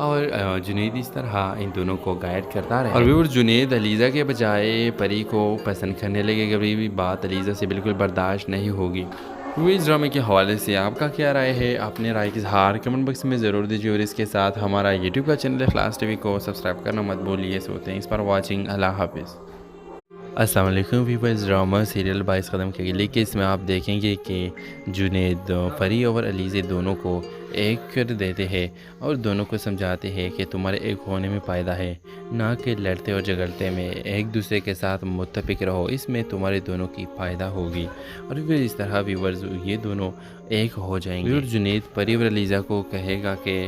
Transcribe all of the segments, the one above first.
اور جنید اس طرح ان دونوں کو گائیڈ کرتا رہا اور ویور جنید علیزہ کے بجائے پری کو پسند کرنے لگے کہ کبھی بھی بات علیزہ سے بالکل برداشت نہیں ہوگی۔ اس ڈرامے کے حوالے سے آپ کا کیا رائے ہے؟ اپنے رائے کی اظہار کمنٹ باکس میں ضرور دیجیے اور اس کے ساتھ ہمارا یوٹیوب کا چینل اخلاص ٹی وی کو سبسکرائب کرنا مت بھولیے۔ سو تھینکس فار واچنگ، اللہ حافظ۔ السلام علیکم ویورز، ڈرامہ سیریل 22 قدم کے لیے کہ اس میں آپ دیکھیں گے کہ جنید فری اور علیزہ دونوں کو ایک کر دیتے ہیں اور دونوں کو سمجھاتے ہیں کہ تمہارے ایک ہونے میں فائدہ ہے، نہ کہ لڑتے اور جھگڑتے میں۔ ایک دوسرے کے ساتھ متفق رہو، اس میں تمہارے دونوں کی فائدہ ہوگی۔ اور پھر اس طرح ویورز یہ دونوں ایک ہو جائیں گے۔ جنید پری اور علیزہ کو کہے گا کہ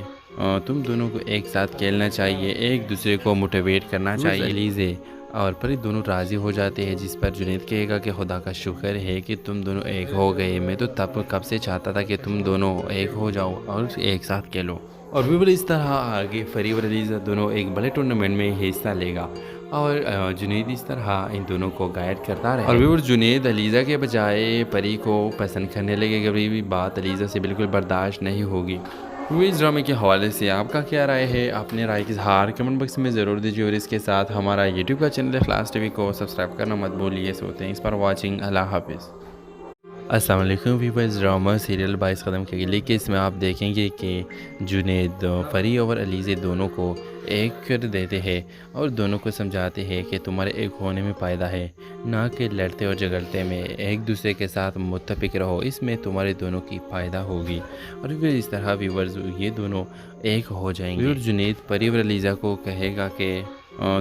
تم دونوں کو ایک ساتھ کھیلنا چاہیے، ایک دوسرے کو موٹیویٹ کرنا چاہیے۔ علیزہ اور پری دونوں راضی ہو جاتے ہیں، جس پر جنید کہے گا کہ خدا کا شکر ہے کہ تم دونوں ایک ہو گئے، میں تو کب سے چاہتا تھا کہ تم دونوں ایک ہو جاؤ اور ایک ساتھ کھیلو۔ اور بھی اس طرح آگے فری اور علیزہ دونوں ایک بڑے ٹورنامنٹ میں حصہ لے گا اور جنید اس طرح ان دونوں کو گائیڈ کرتا رہے اور ویور جنید علیزہ کے بجائے پری کو پسند کرنے لگے کہ کبھی بھی بات علیزہ سے بالکل برداشت نہیں ہوگی۔ اس ڈرامے کے حوالے سے آپ کا کیا رائے ہے؟ اپنے رائے کی اظہار کمنٹ باکس میں ضرور دیجیے اور اس کے ساتھ ہمارا یوٹیوب کا چینل اخلاص ٹی وی کو سبسکرائب کرنا مت بھولیے۔ سو تھینکس فار واچنگ، اللہ حافظ۔ السلام علیکم ویورز، ڈرامہ سیریل 22 قدم کے لیے کہ اس میں آپ دیکھیں گے کہ جنید فری اور علیزہ دونوں کو ایک کر دیتے ہیں اور دونوں کو سمجھاتے ہیں کہ تمہارے ایک ہونے میں فائدہ ہے، نہ کہ لڑتے اور جھگڑتے میں۔ ایک دوسرے کے ساتھ متفق رہو، اس میں تمہارے دونوں کی فائدہ ہوگی۔ اور پھر اس طرح ویورز یہ دونوں ایک ہو جائیں گے۔ جنید پری اور علیزہ کو کہے گا کہ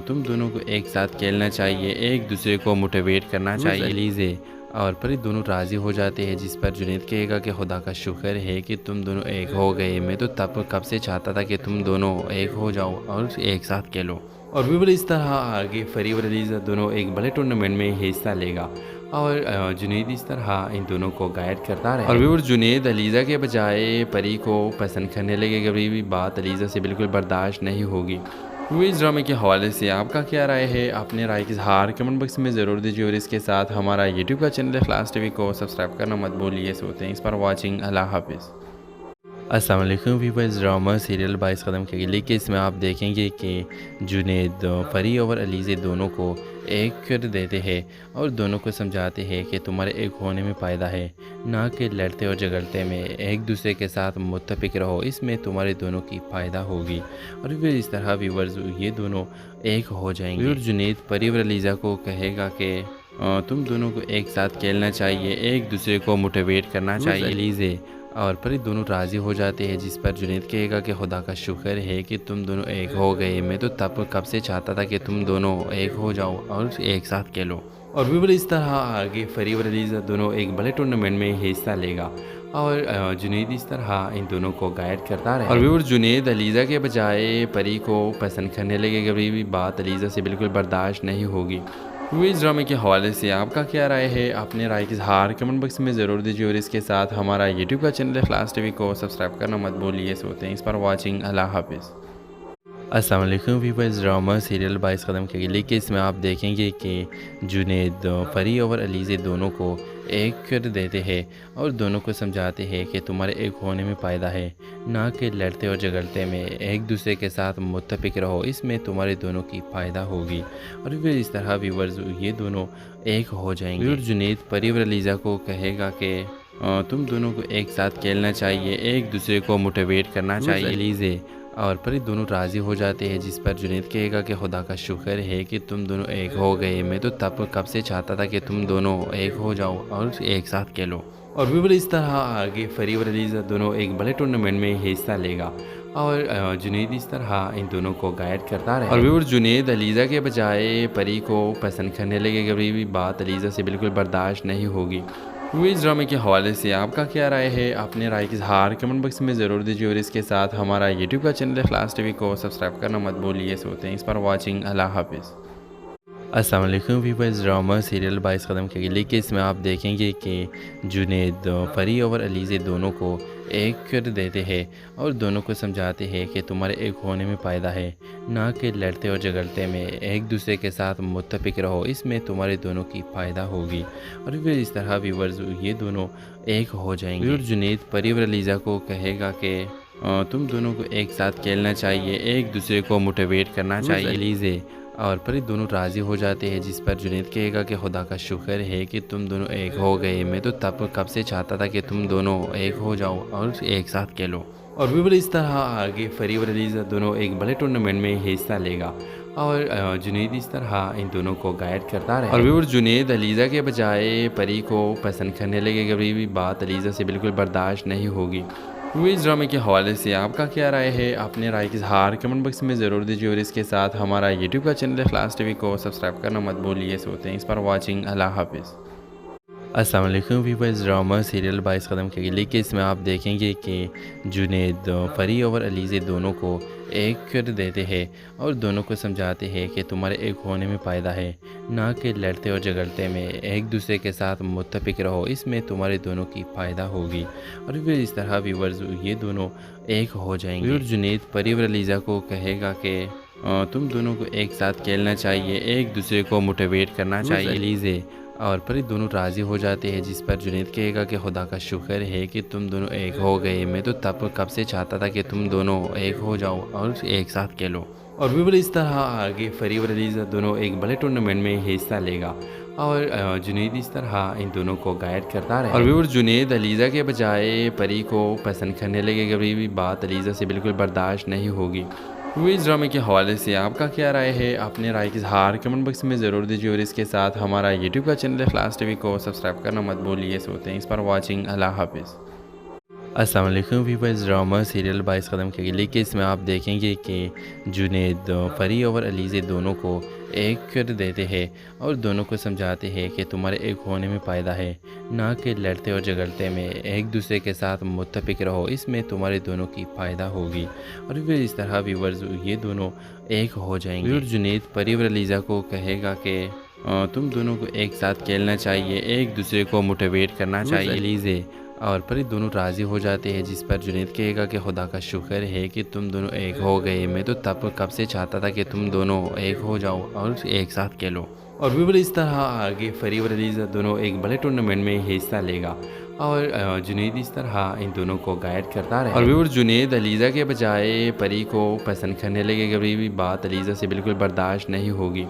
تم دونوں کو ایک ساتھ کھیلنا چاہیے، ایک دوسرے کو موٹیویٹ کرنا چاہیے۔ علیزہ اور پری دونوں راضی ہو جاتے ہیں، جس پر جنید کہے گا کہ خدا کا شکر ہے کہ تم دونوں ایک ہو گئے، میں تو کب سے چاہتا تھا کہ تم دونوں ایک ہو جاؤ اور ایک ساتھ کھیلو۔ اور بھی اس طرح آگے فری اور علیزہ دونوں ایک بڑے ٹورنامنٹ میں حصہ لے گا اور جنید اس طرح ان دونوں کو گائیڈ کرتا رہے اور ویور جنید علیزہ کے بجائے پری کو پسند کرنے لگے کہ کبھی بھی بات علیزہ سے بالکل برداشت نہیں ہوگی۔ اس ڈرامے کے حوالے سے آپ کا کیا رائے ہے؟ اپنے رائے کی اظہار کمنٹ باکس میں ضرور دیجیے اور اس کے ساتھ ہمارا یوٹیوب کا چینل اخلاص ٹی وی کو سبسکرائب کرنا مت بھولیے۔ سو تھینکس فار واچنگ، اللہ حافظ۔ السلام علیکم ویورز، ڈرامہ سیریل 22 قدم کے لیے کہ اس میں آپ دیکھیں گے کہ جنید فری اور علیزہ دونوں کو ایک کر دیتے ہیں اور دونوں کو سمجھاتے ہیں کہ تمہارے ایک ہونے میں فائدہ ہے، نہ کہ لڑتے اور جھگڑتے میں۔ ایک دوسرے کے ساتھ متفق رہو، اس میں تمہارے دونوں کی فائدہ ہوگی۔ اور پھر اس طرح ویورز یہ دونوں ایک ہو جائیں گے۔ جنید پری اور علیزہ کو کہے گا کہ تم دونوں کو ایک ساتھ کھیلنا چاہیے، ایک دوسرے کو موٹیویٹ کرنا چاہیے۔ علیزہ اور پری دونوں راضی ہو جاتے ہیں، جس پر جنید کہے گا کہ خدا کا شکر ہے کہ تم دونوں ایک ہو گئے، میں تو کب سے چاہتا تھا کہ تم دونوں ایک ہو جاؤ اور ایک ساتھ کھیلو۔ اور بھی اس طرح آگے فری اور علیزہ دونوں ایک بڑے ٹورنامنٹ میں حصہ لے گا اور جنید اس طرح ان دونوں کو گائیڈ کرتا رہے اور ویور جنید علیزہ کے بجائے پری کو پسند کرنے لگے کہ کبھی بھی بات علیزہ سے بالکل برداشت نہیں ہوگی۔ اس ڈرامے کے حوالے سے آپ کا کیا رائے ہے؟ اپنے رائے کی اظہار کمنٹ باکس میں ضرور دیجیے اور اس کے ساتھ ہمارا یوٹیوب کا چینل اخلاص ٹی وی کو سبسکرائب کرنا مت بھولیے۔ سو تھینکس فار واچنگ، اللہ حافظ۔ السلام علیکم ویورز، ڈرامہ سیریل 22 قدم کے لیے کہ اس میں آپ دیکھیں گے کہ جنید فری اور علیزہ دونوں کو ایک کر دیتے ہیں اور دونوں کو سمجھاتے ہیں کہ تمہارے ایک ہونے میں فائدہ ہے، نہ کہ لڑتے اور جھگڑتے میں۔ ایک دوسرے کے ساتھ متفق رہو، اس میں تمہارے دونوں کی فائدہ ہوگی۔ اور پھر اس طرح ویورز یہ دونوں ایک ہو جائیں گے۔ جنید پری اور علیزہ کو کہے گا کہ تم دونوں کو ایک ساتھ کھیلنا چاہیے، ایک دوسرے کو موٹیویٹ کرنا چاہیے۔ علیزہ اور پری دونوں راضی ہو جاتے ہیں، جس پر جنید کہے گا کہ خدا کا شکر ہے کہ تم دونوں ایک ہو گئے، میں تو کب سے چاہتا تھا کہ تم دونوں ایک ہو جاؤ اور ایک ساتھ کھیلو۔ اور بھی اس طرح آگے فری اور علیزہ دونوں ایک بڑے ٹورنامنٹ میں حصہ لے گا اور جنید اس طرح ان دونوں کو گائیڈ کرتا رہے اور ویور جنید علیزہ کے بجائے پری کو پسند کرنے لگے کہ کبھی بھی بات علیزہ سے بالکل برداشت نہیں ہوگی۔ اس ڈرامے کے حوالے سے آپ کا کیا رائے ہے؟ اپنے رائے کی اظہار کمنٹ باکس میں ضرور دیجیے اور اس کے ساتھ ہمارا یوٹیوب کا چینل اخلاص ٹی وی کو سبسکرائب کرنا مت بھولیے۔ سو تھینکس فار واچنگ، اللہ حافظ۔ السلام علیکم ویورز، ڈرامہ سیریل 22 قدم کے لیے کہ اس میں آپ دیکھیں گے کہ جنید فری اور علیزہ دونوں کو ایک کر دیتے ہیں اور دونوں کو سمجھاتے ہیں کہ تمہارے ایک ہونے میں فائدہ ہے، نہ کہ لڑتے اور جھگڑتے میں۔ ایک دوسرے کے ساتھ متفق رہو، اس میں تمہارے دونوں کی فائدہ ہوگی۔ اور پھر اس طرح ویورز یہ دونوں ایک ہو جائیں گے۔ جنید پری اور علیزہ کو کہے گا کہ تم دونوں کو ایک ساتھ کھیلنا چاہیے، ایک دوسرے کو موٹیویٹ کرنا چاہیے۔ علیزے اور پری دونوں راضی ہو جاتے ہیں، جس پر جنید کہے گا کہ خدا کا شکر ہے کہ تم دونوں ایک ہو گئے، میں تو کب سے چاہتا تھا کہ تم دونوں ایک ہو جاؤ اور ایک ساتھ کھیلو۔ اور بھی اس طرح آگے فری اور علیزہ دونوں ایک بڑے ٹورنامنٹ میں حصہ لے گا، اور جنید اس طرح ان دونوں کو گائیڈ کرتا رہے۔ اور بھی جنید علیزہ کے بجائے پری کو پسند کرنے لگے گا، بھی بات علیزہ سے بالکل برداشت نہیں ہوگی۔ اس ڈرامے کے حوالے سے آپ کا کیا رائے ہے؟ اپنے رائے کی اظہار کمنٹ باکس میں ضرور دیجیے، اور اس کے ساتھ ہمارا یوٹیوب کا چینل اخلاص ٹی وی کو سبسکرائب کرنا مت بھولیے۔ سو تھینکس فار واچنگ، اللہ حافظ۔ السلام علیکم ویورز، ڈرامہ سیریل 22 قدم کے لیے اس میں آپ دیکھیں گے کہ جنید فری اور علیزے دونوں کو ایک کر دیتے ہیں اور دونوں کو سمجھاتے ہیں کہ تمہارے ایک ہونے میں فائدہ ہے، نہ کہ لڑتے اور جھگڑتے میں۔ ایک دوسرے کے ساتھ متفق رہو، اس میں تمہارے دونوں کی فائدہ ہوگی۔ اور پھر اس طرح ویورز یہ دونوں ایک ہو جائیں گے۔ اور جنید فری اور علیزہ کو کہے گا کہ تم دونوں کو ایک ساتھ کھیلنا چاہیے، ایک دوسرے کو موٹیویٹ کرنا چاہیے۔ علیزے اور پری دونوں راضی ہو جاتے ہیں، جس پر جنید کہے گا کہ خدا کا شکر ہے کہ تم دونوں ایک ہو گئے، میں تو کب سے چاہتا تھا کہ تم دونوں ایک ہو جاؤ اور ایک ساتھ کھیلو۔ اور بھی اس طرح آگے فری اور علیزہ دونوں ایک بڑے ٹورنامنٹ میں حصہ لے گا، اور جنید اس طرح ان دونوں کو گائیڈ کرتا رہے۔ اور بھی جنید علیزہ کے بجائے پری کو پسند کرنے لگے گا، بھی بات علیزہ سے بالکل برداشت نہیں ہوگی۔ اس ڈرامے کے حوالے سے آپ کا کیا رائے ہے؟ اپنے رائے کی اظہار کمنٹ باکس میں ضرور دیجیے، اور اس کے ساتھ ہمارا یوٹیوب کا چینل اخلاص ٹی وی کو سبسکرائب کرنا مت بھولیے۔ سو تھینکس فار واچنگ، اللہ حافظ۔ السلام علیکم ویورز، ڈرامہ سیریل 22 قدم کے لیے اس میں آپ دیکھیں گے کہ جنید فری اور علیزے دونوں کو ایک کر دیتے ہیں اور دونوں کو سمجھاتے ہیں کہ تمہارے ایک ہونے میں فائدہ ہے، نہ کہ لڑتے اور جھگڑتے میں۔ ایک دوسرے کے ساتھ متفق رہو، اس میں تمہارے دونوں کی فائدہ ہوگی۔ اور پھر اس طرح ویورز یہ دونوں ایک ہو جائیں گے۔ اور جنید فری اور علیزہ کو کہے گا کہ تم دونوں کو ایک ساتھ کھیلنا چاہیے، ایک دوسرے کو موٹیویٹ کرنا چاہیے۔ علیزے اور پری دونوں راضی ہو جاتے ہیں، جس پر جنید کہے گا کہ خدا کا شکر ہے کہ تم دونوں ایک ہو گئے، میں تو کب سے چاہتا تھا کہ تم دونوں ایک ہو جاؤ اور ایک ساتھ کھیلو۔ اور بھی اس طرح آگے فری اور علیزہ دونوں ایک بڑے ٹورنامنٹ میں حصہ لے گا، اور جنید اس طرح ان دونوں کو گائیڈ کرتا رہے۔ اور بھی جنید علیزہ کے بجائے پری کو پسند کرنے لگے گا، بھی بات علیزہ سے بالکل برداشت نہیں ہوگی۔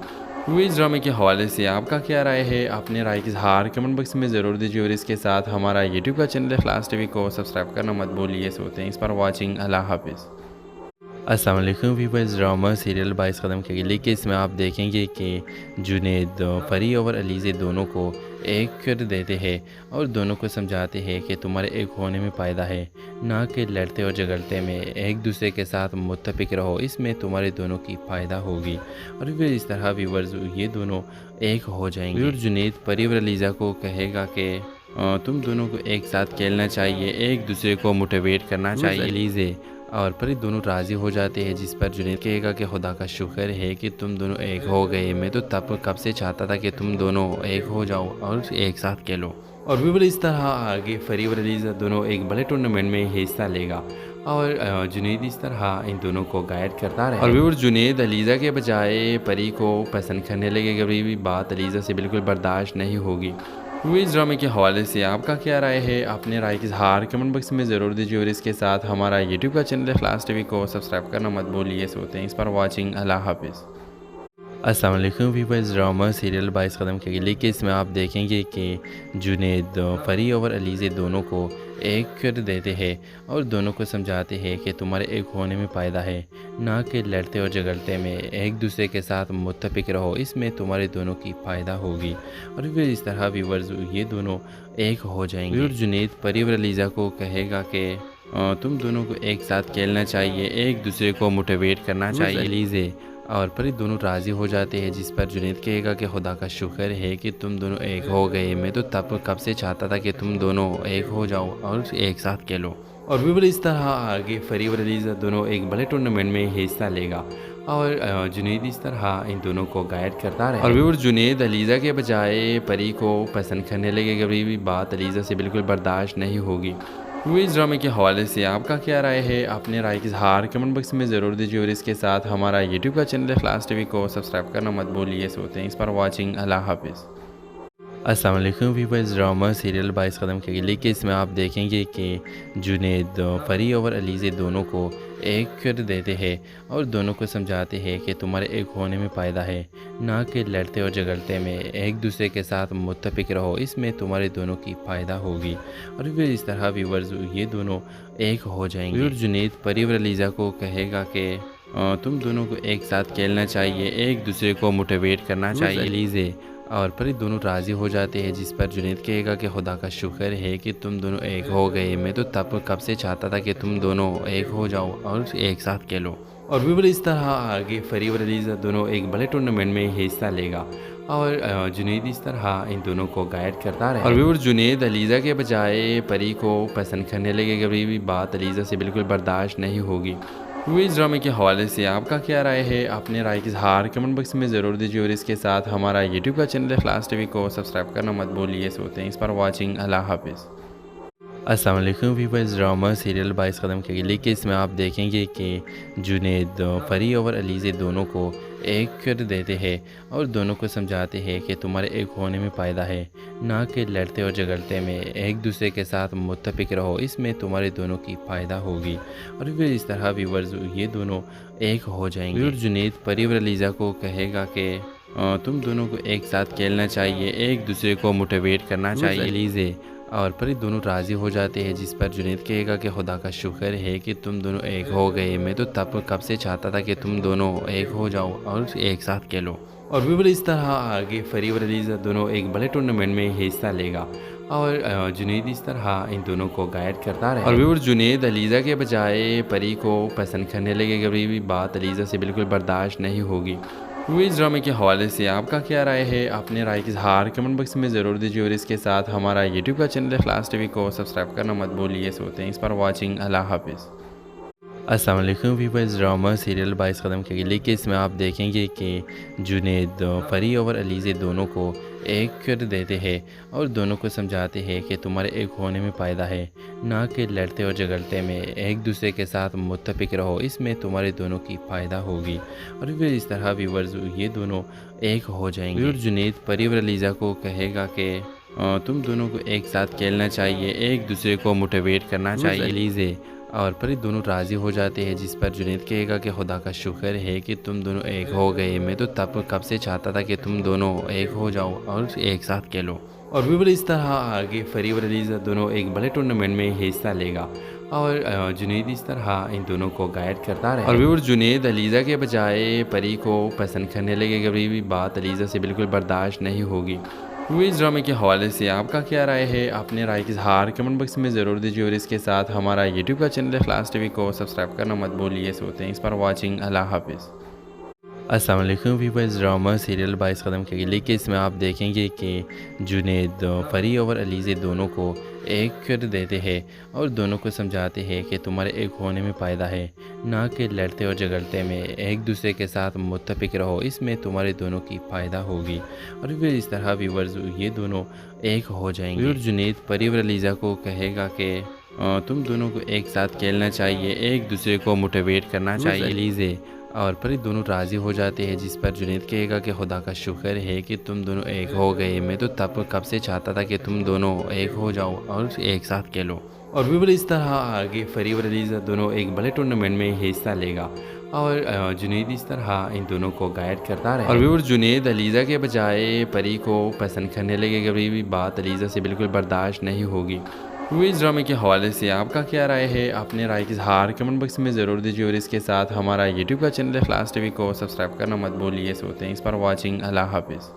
اس ڈرامے کے حوالے سے آپ کا کیا رائے ہے؟ اپنے رائے کی اظہار کمنٹ باکس میں ضرور دیجیے، اور اس کے ساتھ ہمارا یوٹیوب کا چینل اخلاص ٹی وی کو سبسکرائب کرنا مت بھولیے۔ سو تھینکس فار واچنگ، اللہ حافظ۔ السلام علیکم ویورز، ڈرامہ سیریل 22 قدم کے لیے اس میں آپ دیکھیں گے کہ جنید فری اور علیزے دونوں کو ایک کر دیتے ہیں اور دونوں کو سمجھاتے ہیں کہ تمہارے ایک ہونے میں فائدہ ہے، نہ کہ لڑتے اور جھگڑتے میں۔ ایک دوسرے کے ساتھ متفق رہو، اس میں تمہارے دونوں کی فائدہ ہوگی۔ اور پھر اس طرح ویورز یہ دونوں ایک ہو جائیں گے۔ اور جنید فری اور علیزہ کو کہے گا کہ تم دونوں کو ایک ساتھ کھیلنا چاہیے، ایک دوسرے کو موٹیویٹ کرنا چاہیے۔ علیزے اور پری دونوں راضی ہو جاتے ہیں، جس پر جنید کہے گا کہ خدا کا شکر ہے کہ تم دونوں ایک ہو گئے، میں تو کب سے چاہتا تھا کہ تم دونوں ایک ہو جاؤ اور ایک ساتھ کھیلو۔ اور بھی اس طرح آگے فری اور علیزہ دونوں ایک بڑے ٹورنامنٹ میں حصہ لے گا، اور جنید اس طرح ان دونوں کو گائیڈ کرتا رہے۔ اور بھی جنید علیزہ کے بجائے پری کو پسند کرنے لگے گا، بھی بات علیزہ سے بالکل برداشت نہیں ہوگی۔ اس ڈرامے کے حوالے سے آپ کا کیا رائے ہے؟ اپنے رائے کی اظہار کمنٹ باکس میں ضرور دیجیے، اور اس کے ساتھ ہمارا یوٹیوب کا چینل اخلاص ٹی وی کو سبسکرائب کرنا مت بھولیے۔ سو تھینکس فار واچنگ، اللہ حافظ۔ السلام علیکم ویورز، ڈرامہ سیریل 22 قدم کے لیے اس میں آپ دیکھیں گے کہ جنید فری اور علیزے دونوں کو ایک کر دیتے ہیں اور دونوں کو سمجھاتے ہیں کہ تمہارے ایک ہونے میں فائدہ ہے، نہ کہ لڑتے اور جھگڑتے میں۔ ایک دوسرے کے ساتھ متفق رہو، اس میں تمہارے دونوں کی فائدہ ہوگی۔ اور پھر اس طرح ویورز یہ دونوں ایک ہو جائیں گے۔ اور جنید فری اور علیزہ کو کہے گا کہ تم دونوں کو ایک ساتھ کھیلنا چاہیے، ایک دوسرے کو موٹیویٹ کرنا چاہیے۔ علیزے اور پری دونوں راضی ہو جاتے ہیں، جس پر جنید کہے گا کہ خدا کا شکر ہے کہ تم دونوں ایک ہو گئے، میں تو کب سے چاہتا تھا کہ تم دونوں ایک ہو جاؤ اور ایک ساتھ کھیلو۔ اور بھی اس طرح آگے فری اور علیزہ دونوں ایک بڑے ٹورنامنٹ میں حصہ لے گا، اور جنید اس طرح ان دونوں کو گائیڈ کرتا رہے۔ اور بھی جنید علیزہ کے بجائے پری کو پسند کرنے لگے گا، بھی بات علیزہ سے بالکل برداشت نہیں ہوگی۔ اس ڈرامے کے حوالے سے آپ کا کیا رائے ہے؟ اپنے رائے کی اظہار کمنٹ باکس میں ضرور دیجیے، اور اس کے ساتھ ہمارا یوٹیوب کا چینل اخلاص ٹی وی کو سبسکرائب کرنا مت بھولیے۔ سو تھینکس فار واچنگ، اللہ حافظ۔ السلام علیکم ویورز، ڈرامہ سیریل 22 قدم کے لیے کہ اس میں آپ دیکھیں گے کہ جنید فری اور علیزے دونوں کو ایک کر دیتے ہیں اور دونوں کو سمجھاتے ہیں کہ تمہارے ایک ہونے میں فائدہ ہے، نہ کہ لڑتے اور جھگڑتے میں۔ ایک دوسرے کے ساتھ متفق رہو، اس میں تمہارے دونوں کی فائدہ ہوگی اور پھر اس طرح ویورز یہ دونوں ایک ہو جائیں گے۔ جنید فری اور علیزہ کو کہے گا کہ تم دونوں کو ایک ساتھ کھیلنا چاہیے، ایک دوسرے کو موٹیویٹ کرنا چاہیے۔ علیزے اور پھر دونوں راضی ہو جاتے ہیں، جس پر جنید کہے گا کہ خدا کا شکر ہے کہ تم دونوں ایک ہو گئے، میں تو کب سے چاہتا تھا کہ تم دونوں ایک ہو جاؤ اور ایک ساتھ کھیلو۔ اور بھی اس طرح آگے فری اور علیزہ دونوں ایک بڑے ٹورنامنٹ میں حصہ لے گا اور جنید اس طرح ان دونوں کو گائیڈ کرتا رہے۔ اور بھی جنید علیزہ کے بجائے پری کو پسند کرنے لگے، کبھی بھی بات علیزہ سے بالکل برداشت نہیں ہوگی۔ اس ڈرامے کے حوالے سے آپ کا کیا رائے ہے؟ اپنے رائے کی اظہار کمنٹ باکس میں ضرور دیجیے اور اس کے ساتھ ہمارا یوٹیوب کا چینل اخلاص ٹی وی کو سبسکرائب کرنا مت بھولیے۔ سوتے ہیں اس پر واچنگ، اللہ حافظ۔ السلام علیکم ویورز، ڈرامہ سیریل 22 قدم کے لیے کہ اس میں آپ دیکھیں گے کہ جنید فری اور علیزے دونوں کو ایک کر دیتے ہیں اور دونوں کو سمجھاتے ہیں کہ تمہارے ایک ہونے میں فائدہ ہے، نہ کہ لڑتے اور جھگڑتے میں۔ ایک دوسرے کے ساتھ متفق رہو، اس میں تمہارے دونوں کی فائدہ ہوگی اور پھر اس طرح ویورز یہ دونوں ایک ہو جائیں گے۔ جنید فری اور علیزہ کو کہے گا کہ تم دونوں کو ایک ساتھ کھیلنا چاہیے، ایک دوسرے کو موٹیویٹ کرنا چاہیے۔ علیزے اور پھر دونوں راضی ہو جاتے ہیں، جس پر جنید کہے گا کہ خدا کا شکر ہے کہ تم دونوں ایک ہو گئے، میں تو کب سے چاہتا تھا کہ تم دونوں ایک ہو جاؤ اور ایک ساتھ کھیلو۔ اور بھی اس طرح آگے فری اور علیزہ دونوں ایک بڑے ٹورنامنٹ میں حصہ لے گا اور جنید اس طرح ان دونوں کو گائیڈ کرتا رہے۔ اور بھی جنید علیزہ کے بجائے پری کو پسند کرنے لگے، کبھی بھی بات علیزہ سے بالکل برداشت نہیں ہوگی۔ اس ڈرامے کے حوالے سے آپ کا کیا رائے ہے؟ اپنے رائے کی اظہار کمنٹ باکس میں ضرور دیجیے اور اس کے ساتھ ہمارا یوٹیوب کا چینل اخلاص ٹی وی کو سبسکرائب کرنا مت بھولیے۔ سوتے ہیں اس پر واچنگ، اللہ حافظ۔ السلام علیکم ویورز، ڈرامہ سیریل 22 قدم کے لیے کہ اس میں آپ دیکھیں گے کہ جنید فری اور علیزے دونوں کو ایک کر دیتے ہیں اور دونوں کو سمجھاتے ہیں کہ تمہارے ایک ہونے میں فائدہ ہے، نہ کہ لڑتے اور جھگڑتے میں۔ ایک دوسرے کے ساتھ متفق رہو، اس میں تمہارے دونوں کی فائدہ ہوگی اور پھر اس طرح ویورز یہ دونوں ایک ہو جائیں گے۔ جنید فری اور علیزہ کو کہے گا کہ تم دونوں کو ایک ساتھ کھیلنا چاہیے، ایک دوسرے کو موٹیویٹ کرنا چاہیے۔ علیزے اور پھر دونوں راضی ہو جاتے ہیں، جس پر جنید کہے گا کہ خدا کا شکر ہے کہ تم دونوں ایک ہو گئے، میں تو کب سے چاہتا تھا کہ تم دونوں ایک ہو جاؤ اور ایک ساتھ کھیلو۔ اور بھی اس طرح آگے فری اور علیزہ دونوں ایک بڑے ٹورنامنٹ میں حصہ لے گا اور جنید اس طرح ان دونوں کو گائیڈ کرتا رہے۔ اور بھی جنید علیزہ کے بجائے پری کو پسند کرنے لگے، کبھی بھی بات علیزہ سے بالکل برداشت نہیں ہوگی۔ اس ڈرامے کے حوالے سے آپ کا کیا رائے ہے؟ اپنے رائے کی اظہار کمنٹ باکس میں ضرور دیجیے اور اس کے ساتھ ہمارا یوٹیوب کا چینل اخلاص ٹی وی کو سبسکرائب کرنا مت بھولیے۔ سوتے ہیں اس پر واچنگ، اللہ حافظ۔ السلام علیکم ویورز، ڈرامہ سیریل 22 قدم کے لیے کہ اس میں آپ دیکھیں گے کہ جنید فری اور علیزے دونوں کو ایک کر دیتے ہیں اور دونوں کو سمجھاتے ہیں کہ تمہارے ایک ہونے میں فائدہ ہے، نہ کہ لڑتے اور جھگڑتے میں۔ ایک دوسرے کے ساتھ متفق رہو، اس میں تمہارے دونوں کی فائدہ ہوگی اور پھر اس طرح ویورز یہ دونوں ایک ہو جائیں گے۔ جنید فری اور علیزہ کو کہے گا کہ تم دونوں کو ایک ساتھ کھیلنا چاہیے، ایک دوسرے کو موٹیویٹ کرنا چاہیے۔ علیزے اور پھر دونوں راضی ہو جاتے ہیں، جس پر جنید کہے گا کہ خدا کا شکر ہے کہ تم دونوں ایک ہو گئے، میں تو کب سے چاہتا تھا کہ تم دونوں ایک ہو جاؤ اور ایک ساتھ کھیلو۔ اور بھی اس طرح آگے فری اور علیزہ دونوں ایک بڑے ٹورنامنٹ میں حصہ لے گا اور جنید اس طرح ان دونوں کو گائیڈ کرتا رہے۔ اور بھی جنید علیزہ کے بجائے پری کو پسند کرنے لگے، کبھی بھی بات علیزہ سے بالکل برداشت نہیں ہوگی۔ اس ڈرامے کے حوالے سے آپ کا کیا رائے ہے؟ اپنے رائے کی اظہار کمنٹ باکس میں ضرور دیجیے اور اس کے ساتھ ہمارا یوٹیوب کا چینل اخلاص ٹی وی کو سبسکرائب کرنا مت بھولیے۔ سوتے ہیں اس پر واچنگ، اللہ حافظ۔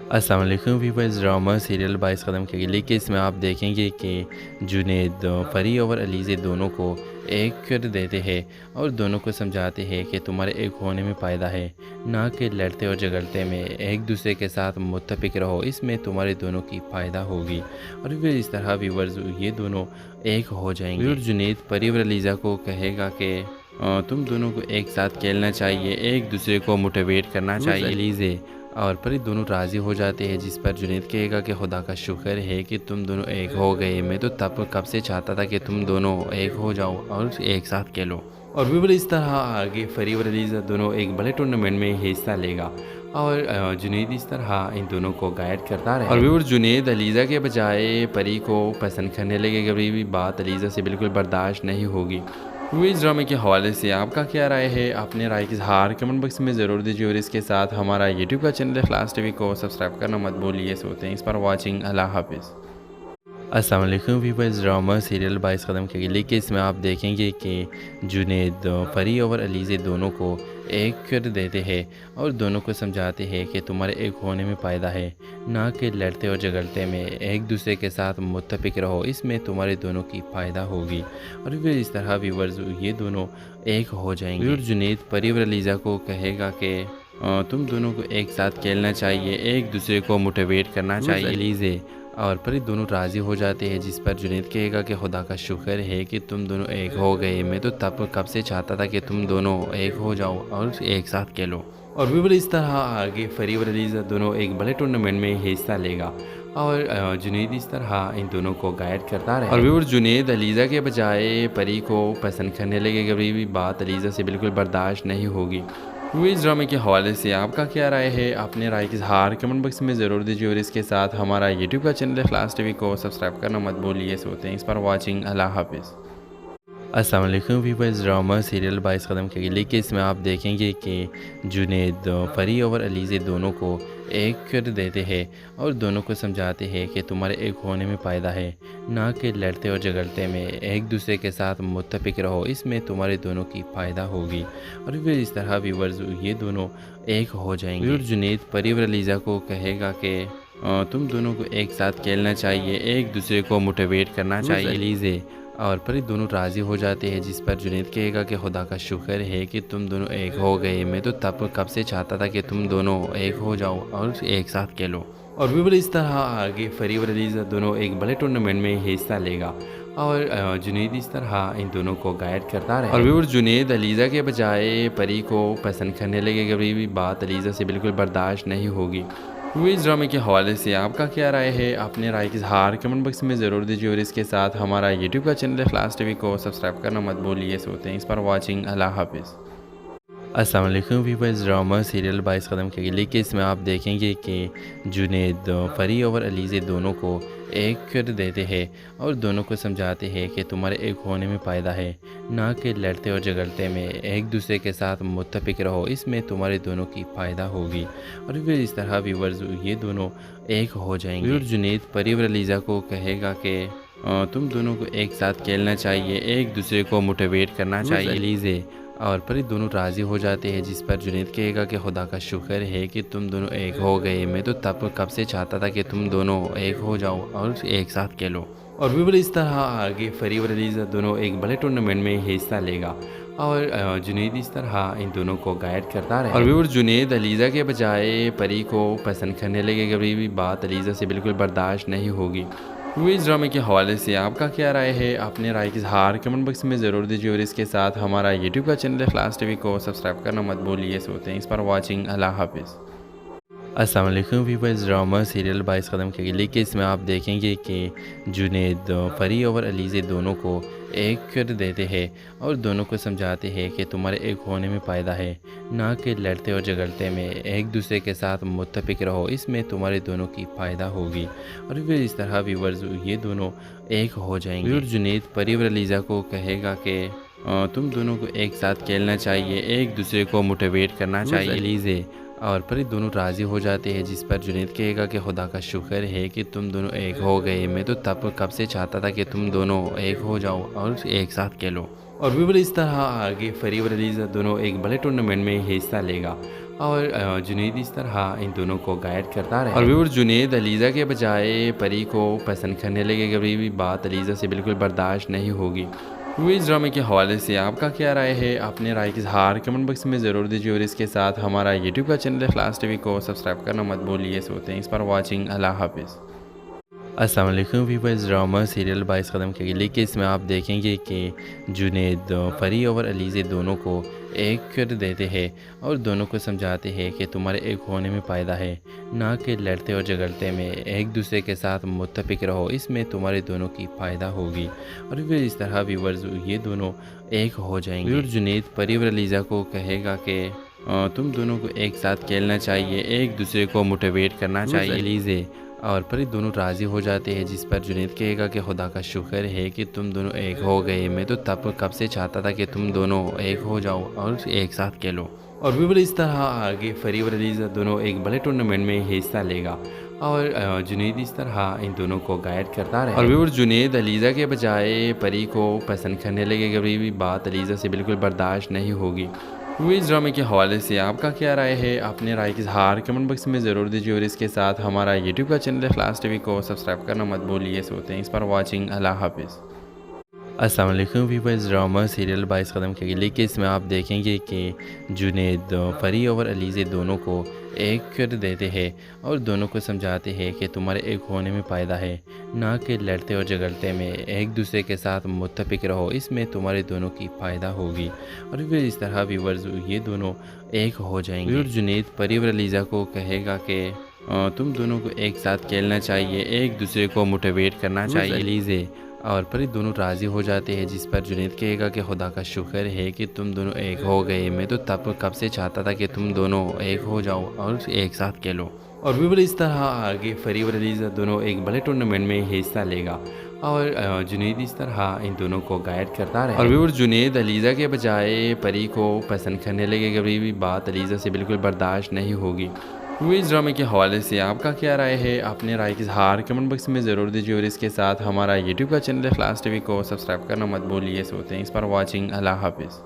السلام علیکم ویورز، ڈرامہ سیریل 22 قدم کے لیے کہ اس میں آپ دیکھیں گے کہ جنید فری اور علیزے دونوں کو ایک کر دیتے ہیں اور دونوں کو سمجھاتے ہیں کہ تمہارے ایک ہونے میں فائدہ ہے، نہ کہ لڑتے اور جھگڑتے میں۔ ایک دوسرے کے ساتھ متفق رہو، اس میں تمہارے دونوں کی فائدہ ہوگی اور پھر اس طرح ویورز یہ دونوں ایک ہو جائیں گے۔ جنید فری اور علیزہ کو کہے گا کہ تم دونوں کو ایک ساتھ کھیلنا چاہیے، ایک دوسرے کو موٹیویٹ کرنا چاہیے۔ علیزے اور پھر دونوں راضی ہو جاتے ہیں، جس پر جنید کہے گا کہ خدا کا شکر ہے کہ تم دونوں ایک ہو گئے، میں تو کب سے چاہتا تھا کہ تم دونوں ایک ہو جاؤ اور ایک ساتھ کھیلو۔ اور بھی اس طرح آگے فری اور علیزہ دونوں ایک بڑے ٹورنامنٹ میں حصہ لے گا اور جنید اس طرح ان دونوں کو گائیڈ کرتا رہے اور ویور جنید علیزہ کے بجائے پری کو پسند کرنے لگے کہ بھی بات علیزہ سے بالکل برداشت نہیں ہوگی۔ اس ڈرامے کے حوالے سے آپ کا کیا رائے ہے؟ اپنے رائے کا اظہار کمنٹ باکس میں ضرور دیجیے اور اس کے ساتھ ہمارا یوٹیوب کا چینل اخلاص ٹی وی کو سبسکرائب کرنا مت بھولیے۔ سوتے ہیں اس پر واچنگ۔ اللہ حافظ۔ السلام علیکم ویورز، ڈرامہ سیریل 22 قدم کے لیے اس میں آپ دیکھیں گے کہ جنید پری اور علیزہ دونوں کو ایک کر دیتے ہیں اور دونوں کو سمجھاتے ہیں کہ تمہارے ایک ہونے میں فائدہ ہے، نہ کہ لڑتے اور جھگڑتے میں۔ ایک دوسرے کے ساتھ متفق رہو، اس میں تمہارے دونوں کی فائدہ ہوگی۔ اور پھر اس طرح ویورز یہ دونوں ایک ہو جائیں گے۔ جنید پری اور علیزہ کو کہے گا کہ تم دونوں کو ایک ساتھ کھیلنا چاہیے، ایک دوسرے کو موٹیویٹ کرنا چاہیے۔ علیزہ اور پری دونوں راضی ہو جاتے ہیں، جس پر جنید کہے گا کہ خدا کا شکر ہے کہ تم دونوں ایک ہو گئے، میں تو کب سے چاہتا تھا کہ تم دونوں ایک ہو جاؤ اور ایک ساتھ کھیلو۔ اور بھی اس طرح آگے پری اور علیزہ دونوں ایک بڑے ٹورنامنٹ میں حصہ لے گا اور جنید اس طرح ان دونوں کو گائیڈ کرتا رہے اور بھی جنید علیزہ کے بجائے پری کو پسند کرنے لگے کہ بھی بات علیزہ سے بالکل برداشت نہیں ہوگی۔ اس ڈرامے کے حوالے سے آپ کا کیا رائے ہے؟ اپنے رائے کا اظہار کمنٹ باکس میں ضرور دیجیے اور اس کے ساتھ ہمارا یوٹیوب کا چینل اخلاص ٹی وی کو سبسکرائب کرنا مت بھولیے۔ سوتے ہیں اس پر واچنگ۔ اللہ حافظ۔ السلام علیکم ویورز، ڈرامہ سیریل 22 قدم کے لیے اس میں آپ دیکھیں گے کہ جنید پری اور علیزہ دونوں کو ایک کر دیتے ہیں اور دونوں کو سمجھاتے ہیں کہ تمہارے ایک ہونے میں فائدہ ہے، نہ کہ لڑتے اور جھگڑتے میں۔ ایک دوسرے کے ساتھ متفق رہو، اس میں تمہارے دونوں کی فائدہ ہوگی۔ اور پھر اس طرح ویورز یہ دونوں ایک ہو جائیں گے۔ جنید پری اور علیزہ کو کہے گا کہ تم دونوں کو ایک ساتھ کھیلنا چاہیے، ایک دوسرے کو موٹیویٹ کرنا چاہیے۔ علیزہ اور پری دونوں راضی ہو جاتے ہیں، جس پر جنید کہے گا کہ خدا کا شکر ہے کہ تم دونوں ایک ہو گئے، میں تو کب سے چاہتا تھا کہ تم دونوں ایک ہو جاؤ اور ایک ساتھ کھیلو۔ اور بھی اس طرح آگے پری اور علیزہ دونوں ایک بڑے ٹورنامنٹ میں حصہ لے گا اور جنید اس طرح ان دونوں کو گائیڈ کرتا رہے اور بھی جنید علیزہ کے بجائے پری کو پسند کرنے لگے کہ بھی بات علیزہ سے بالکل برداشت نہیں ہوگی۔ اس ڈرامے کے حوالے سے آپ کا کیا رائے ہے؟ اپنے رائے کا اظہار کمنٹ باکس میں ضرور دیجیے اور اس کے ساتھ ہمارا یوٹیوب کا چینل اخلاص ٹی وی کو سبسکرائب کرنا مت بھولیے۔ سوتے ہیں اس پر واچنگ۔ اللہ حافظ۔ السلام علیکم ویورز، ڈرامہ سیریل 22 قدم کے لیے اس میں آپ دیکھیں گے کہ جنید پری اور علیزہ دونوں کو ایک کر دیتے ہیں اور دونوں کو سمجھاتے ہیں کہ تمہارے ایک ہونے میں فائدہ ہے، نہ کہ لڑتے اور جھگڑتے میں۔ ایک دوسرے کے ساتھ متفق رہو، اس میں تمہارے دونوں کی فائدہ ہوگی۔ اور پھر اس طرح ویورز یہ دونوں ایک ہو جائیں گے۔ جنید پری اور علیزہ کو کہے گا کہ تم دونوں کو ایک ساتھ کھیلنا چاہیے، ایک دوسرے کو موٹیویٹ کرنا چاہیے۔ علیزہ اور پری دونوں راضی ہو جاتے ہیں، جس پر جنید کہے گا کہ خدا کا شکر ہے کہ تم دونوں ایک ہو گئے، میں تو کب سے چاہتا تھا کہ تم دونوں ایک ہو جاؤ اور ایک ساتھ کھیلو۔ اور بھی اس طرح آگے پری اور علیزہ دونوں ایک بڑے ٹورنامنٹ میں حصہ لے گا اور جنید اس طرح ان دونوں کو گائیڈ کرتا رہے اور بھی جنید علیزہ کے بجائے پری کو پسند کرنے لگے کہ بھی بات علیزہ سے بالکل برداشت نہیں ہوگی۔ اس ڈرامے کے حوالے سے آپ کا کیا رائے ہے؟ اپنے رائے کا اظہار کمنٹ باکس میں ضرور دیجیے اور اس کے ساتھ ہمارا یوٹیوب کا چینل اخلاص ٹی وی کو سبسکرائب کرنا مت بھولیے۔ سوتے ہیں اس پر واچنگ۔ اللہ حافظ۔ السلام علیکم ویورز، ڈرامہ سیریل 22 قدم کے لیے اس میں آپ دیکھیں گے کہ جنید پری اور علیزہ دونوں کو ایک کر دیتے ہیں اور دونوں کو سمجھاتے ہیں کہ تمہارے ایک ہونے میں فائدہ ہے، نہ کہ لڑتے اور جھگڑتے میں۔ ایک دوسرے کے ساتھ متفق رہو، اس میں تمہارے دونوں کی فائدہ ہوگی۔ اور پھر اس طرح ویورز یہ دونوں ایک ہو جائیں گے۔ جنید پری اور علیزہ کو کہے گا کہ تم دونوں کو ایک ساتھ کھیلنا چاہیے، ایک دوسرے کو موٹیویٹ کرنا چاہیے۔ علیزہ اور پری دونوں راضی ہو جاتے ہیں، جس پر جنید کہے گا کہ خدا کا شکر ہے کہ تم دونوں ایک ہو گئے، میں تو کب سے چاہتا تھا کہ تم دونوں ایک ہو جاؤ اور ایک ساتھ کھیلو۔ اور بھی اس طرح آگے پری اور علیزہ دونوں ایک بڑے ٹورنامنٹ میں حصہ لے گا اور جنید اس طرح ان دونوں کو گائیڈ کرتا رہے اور بھی جنید علیزہ کے بجائے پری کو پسند کرنے لگے کہ بھی بات علیزہ سے بالکل برداشت نہیں ہوگی۔ اس ڈرامے کے حوالے سے آپ کا کیا رائے ہے؟ اپنے رائے کا اظہار کمنٹ باکس میں ضرور دیجیے اور اس کے ساتھ ہمارا یوٹیوب کا چینل اخلاص ٹی وی کو سبسکرائب کرنا مت بھولیے۔ سوتے ہیں اس پر واچنگ۔ اللہ حافظ۔ السلام علیکم ویورز، ڈرامہ سیریل 22 قدم کے لیے اس میں آپ دیکھیں گے کہ جنید پری اور علیزہ دونوں کو ایک کر دیتے ہیں اور دونوں کو سمجھاتے ہیں کہ تمہارے ایک ہونے میں فائدہ ہے، نہ کہ لڑتے اور جھگڑتے میں۔ ایک دوسرے کے ساتھ متفق رہو، اس میں تمہارے دونوں کی فائدہ ہوگی۔ اور پھر اس طرح ویورز یہ دونوں ایک ہو جائیں گے۔ جنید پری اور علیزہ کو کہے گا کہ تم دونوں کو ایک ساتھ کھیلنا چاہیے، ایک دوسرے کو موٹیویٹ کرنا چاہیے۔ علیزے اور پری دونوں راضی ہو جاتے ہیں، جس پر جنید کہے گا کہ خدا کا شکر ہے کہ تم دونوں ایک ہو گئے، میں تو کب سے چاہتا تھا کہ تم دونوں ایک ہو جاؤ اور ایک ساتھ کھیلو۔ اور بھی اس طرح آگے فری اور علیزہ دونوں ایک بڑے ٹورنامنٹ میں حصہ لے گا، اور جنید اس طرح ان دونوں کو گائیڈ کرتا رہے۔ اور بھی جنید علیزہ کے بجائے پری کو پسند کرنے لگے، کبھی بھی بات علیزہ سے بالکل برداشت نہیں ہوگی۔ اس ڈرامے کے حوالے سے آپ کا کیا رائے ہے؟ اپنے رائے کی اظہار کمنٹ باکس میں ضرور دیجیے، اور اس کے ساتھ ہمارا یوٹیوب کا چینل اخلاص ٹی وی کو سبسکرائب کرنا مت بھولیے۔ سوتے ہیں اس پر واچنگ، اللہ حافظ۔ السلام علیکم ویورز، ڈرامہ سیریل 22 قدم کے اگلی کیس میں آپ دیکھیں گے کہ جنید فری اور علیزے دونوں کو ایک کر دیتے ہیں اور دونوں کو سمجھاتے ہیں کہ تمہارے ایک ہونے میں فائدہ ہے، نہ کہ لڑتے اور جھگڑتے میں۔ ایک دوسرے کے ساتھ متفق رہو، اس میں تمہارے دونوں کی فائدہ ہوگی، اور پھر اس طرح ویورز یہ دونوں ایک ہو جائیں گے۔ جنید فری اور علیزہ کو کہے گا کہ تم دونوں کو ایک ساتھ کھیلنا چاہیے، ایک دوسرے کو موٹیویٹ کرنا چاہیے۔ علیزے اور پری دونوں راضی ہو جاتے ہیں، جس پر جنید کہے گا کہ خدا کا شکر ہے کہ تم دونوں ایک ہو گئے، میں تو کب سے چاہتا تھا کہ تم دونوں ایک ہو جاؤ اور ایک ساتھ کھیلو۔ اور بھی اس طرح آگے فری اور علیزہ دونوں ایک بڑے ٹورنامنٹ میں حصہ لے گا، اور جنید اس طرح ان دونوں کو گائیڈ کرتا رہے۔ اور بھی جنید علیزہ کے بجائے پری کو پسند کرنے لگے، کبھی بھی بات علیزہ سے بالکل برداشت نہیں ہوگی۔ اس ڈرامے کے حوالے سے آپ کا کیا رائے ہے؟ اپنے رائے کی اظہار کمنٹ باکس میں ضرور دیجیے، اور اس کے ساتھ ہمارا یوٹیوب کا چینل اخلاص ٹی وی کو سبسکرائب کرنا مت بھولیے۔ سوتے ہیں اس پر واچنگ، اللہ حافظ۔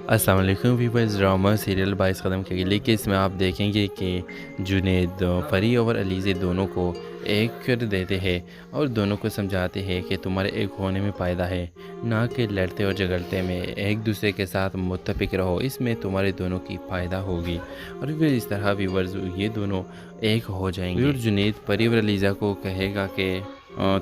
السلام علیکم ویورز، ڈرامہ سیریل 22 قدم کے اگلی کیس میں آپ دیکھیں گے کہ جنید فری اور علیزے دونوں کو ایک کر دیتے ہیں اور دونوں کو سمجھاتے ہیں کہ تمہارے ایک ہونے میں فائدہ ہے، نہ کہ لڑتے اور جھگڑتے میں۔ ایک دوسرے کے ساتھ متفق رہو، اس میں تمہارے دونوں کی فائدہ ہوگی، اور پھر اس طرح ویورز یہ دونوں ایک ہو جائیں گے۔ جنید فری اور علیزہ کو کہے گا کہ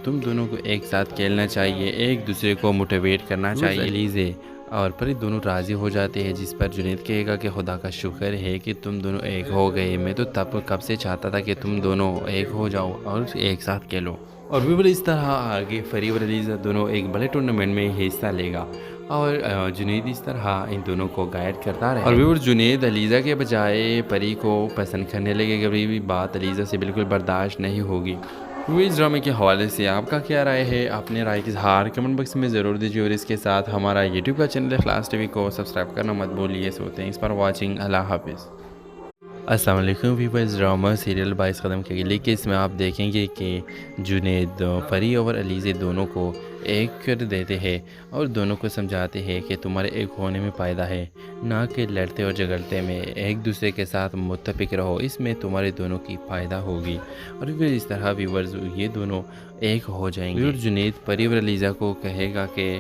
تم دونوں کو ایک ساتھ کھیلنا چاہیے، ایک دوسرے کو موٹیویٹ کرنا چاہیے۔ علیزے اور پری دونوں راضی ہو جاتے ہیں، جس پر جنید کہے گا کہ خدا کا شکر ہے کہ تم دونوں ایک ہو گئے، میں تو کب سے چاہتا تھا کہ تم دونوں ایک ہو جاؤ اور ایک ساتھ کھیلو۔ اور بھی اس طرح آگے فری اور علیزہ دونوں ایک بڑے ٹورنامنٹ میں حصہ لے گا، اور جنید اس طرح ان دونوں کو گائیڈ کرتا رہے۔ اور بھی جنید علیزہ کے بجائے پری کو پسند کرنے لگے، کبھی بھی بات علیزہ سے بالکل برداشت نہیں ہوگی۔ اس ڈرامے کے حوالے سے آپ کا کیا رائے ہے؟ اپنے رائے کی اظہار کمنٹ باکس میں ضرور دیجیے، اور اس کے ساتھ ہمارا یوٹیوب کا چینل اخلاص ٹی وی کو سبسکرائب کرنا مت بھولیے۔ سوتے ہیں اس پر واچنگ، اللہ حافظ۔ السلام علیکم ویورز، ڈرامہ سیریل 22 قدم کے اگلی کیس میں آپ دیکھیں گے کہ جنید فری اور علیزے دونوں کو ایک کر دیتے ہیں اور دونوں کو سمجھاتے ہیں کہ تمہارے ایک ہونے میں فائدہ ہے، نہ کہ لڑتے اور جھگڑتے میں۔ ایک دوسرے کے ساتھ متفق رہو، اس میں تمہارے دونوں کی فائدہ ہوگی، اور پھر اس طرح ویورز یہ دونوں ایک ہو جائیں گے۔ جنید فری اور علیزہ کو کہے گا کہ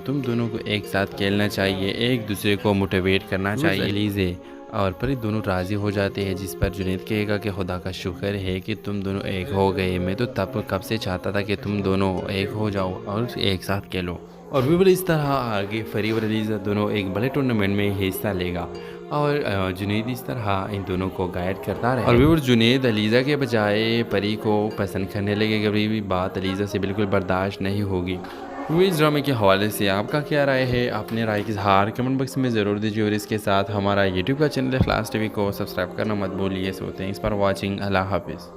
تم دونوں کو ایک ساتھ کھیلنا چاہیے، ایک دوسرے کو موٹیویٹ کرنا چاہیے۔ علیزے اور پری دونوں راضی ہو جاتے ہیں، جس پر جنید کہے گا کہ خدا کا شکر ہے کہ تم دونوں ایک ہو گئے، میں تو کب سے چاہتا تھا کہ تم دونوں ایک ہو جاؤ اور ایک ساتھ کھیلو۔ اور بھی اس طرح آگے فری اور علیزہ دونوں ایک بڑے ٹورنامنٹ میں حصہ لے گا، اور جنید اس طرح ان دونوں کو گائیڈ کرتا رہے۔ اور بھی جنید علیزہ کے بجائے پری کو پسند کرنے لگے، کبھی بھی بات علیزہ سے بالکل برداشت نہیں ہوگی۔ اس ڈرامے کے حوالے سے آپ کا کیا رائے ہے؟ اپنے رائے کی اظہار کمنٹ باکس میں ضرور دیجیے، اور اس کے ساتھ ہمارا یوٹیوب کا چینل اخلاص ٹی وی کو سبسکرائب کرنا مت بھولیے۔ سوتے ہیں اس پر واچنگ، اللہ حافظ۔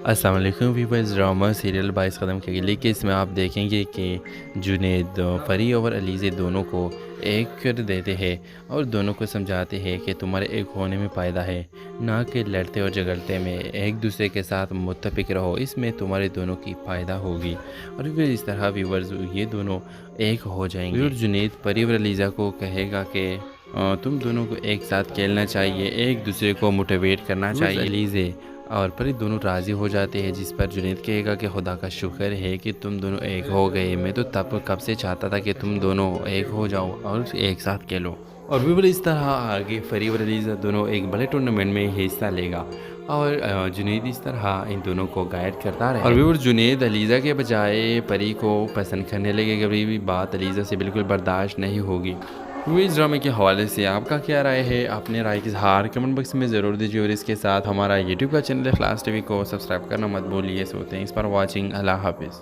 السلام علیکم ویورز، ڈرامہ سیریل 22 قدم کے اگلی کیس میں آپ دیکھیں گے کہ جنید فری اور علیزے دونوں کو ایک کر دیتے ہیں اور دونوں کو سمجھاتے ہیں کہ تمہارے ایک ہونے میں فائدہ ہے، نہ کہ لڑتے اور جھگڑتے میں۔ ایک دوسرے کے ساتھ متفق رہو، اس میں تمہارے دونوں کی فائدہ ہوگی، اور پھر اس طرح ویورز یہ دونوں ایک ہو جائیں گے۔ جنید فری اور علیزہ کو کہے گا کہ تم دونوں کو ایک ساتھ کھیلنا چاہیے، ایک دوسرے کو موٹیویٹ کرنا چاہیے۔ علیزے اور پری دونوں راضی ہو جاتے ہیں، جس پر جنید کہے گا کہ خدا کا شکر ہے کہ تم دونوں ایک ہو گئے، میں تو کب سے چاہتا تھا کہ تم دونوں ایک ہو جاؤ اور ایک ساتھ کھیلو۔ اور بھی اس طرح آگے فری اور علیزہ دونوں ایک بڑے ٹورنامنٹ میں حصہ لے گا، اور جنید اس طرح ان دونوں کو گائیڈ کرتا رہے۔ اور بھی جنید علیزہ کے بجائے پری کو پسند کرنے لگے، کبھی بھی بات علیزہ سے بالکل برداشت نہیں ہوگی۔ اس ڈرامے کے حوالے سے آپ کا کیا رائے ہے؟ اپنے رائے کی اظہار کمنٹ باکس میں ضرور دیجیے، اور اس کے ساتھ ہمارا یوٹیوب کا چینل اخلاص ٹی وی کو سبسکرائب کرنا مت بھولیے۔ سوتے ہیں اس پر واچنگ، اللہ حافظ۔